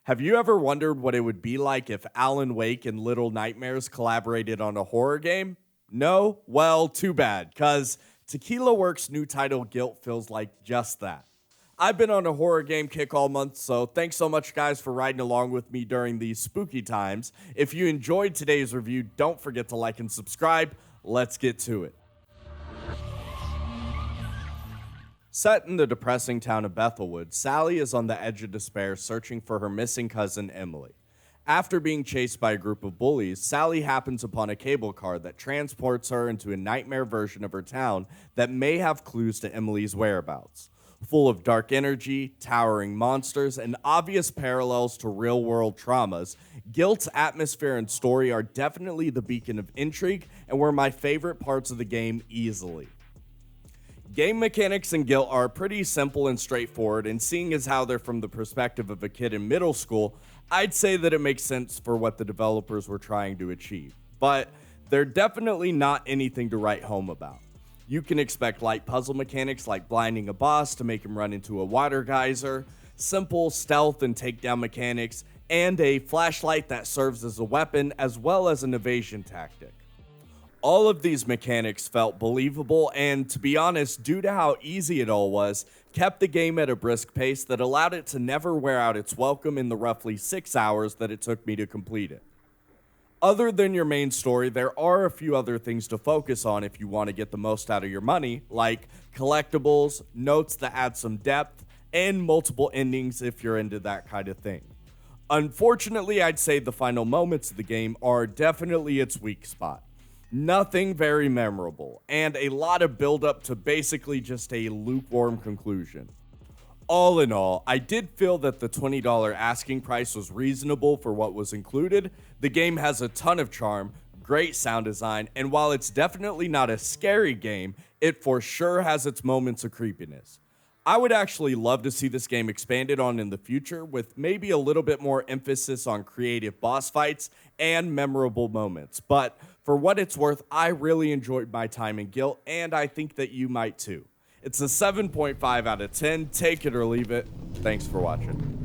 Have you ever wondered what it would be like if Alan Wake and Little Nightmares collaborated on a horror game? No? Well, too bad, because Tequila Works' new title, Gylt, feels like just that. I've been on a horror game kick all month, so thanks so much, guys, for riding along with me during these spooky times. If you enjoyed today's review, don't forget to like and subscribe. Let's get to it. Set in the depressing town of Bethelwood, Sally is on the edge of despair searching for her missing cousin, Emily. After being chased by a group of bullies, Sally happens upon a cable car that transports her into a nightmare version of her town that may have clues to Emily's whereabouts. Full of dark energy, towering monsters, and obvious parallels to real-world traumas, Gylt's atmosphere and story are definitely the beacon of intrigue and were my favorite parts of the game easily. Game mechanics in Gylt are pretty simple and straightforward, and seeing as how they're from the perspective of a kid in middle school, I'd say that it makes sense for what the developers were trying to achieve. But they're definitely not anything to write home about. You can expect light puzzle mechanics like blinding a boss to make him run into a water geyser, simple stealth and takedown mechanics, and a flashlight that serves as a weapon as well as an evasion tactic. All of these mechanics felt believable and, to be honest, due to how easy it all was, kept the game at a brisk pace that allowed it to never wear out its welcome in the roughly 6 hours that it took me to complete it. Other than your main story, there are a few other things to focus on if you want to get the most out of your money, like collectibles, notes that add some depth, and multiple endings if you're into that kind of thing. Unfortunately, I'd say the final moments of the game are definitely its weak spot. Nothing very memorable, and a lot of build-up to basically just a lukewarm conclusion. All in all, I did feel that the $20 asking price was reasonable for what was included. The game has a ton of charm, great sound design, and while it's definitely not a scary game, it for sure has its moments of creepiness. I would actually love to see this game expanded on in the future with maybe a little bit more emphasis on creative boss fights and memorable moments. But for what it's worth, I really enjoyed my time in Gylt, and I think that you might too. It's a 7.5 out of 10. Take it or leave it. Thanks for watching.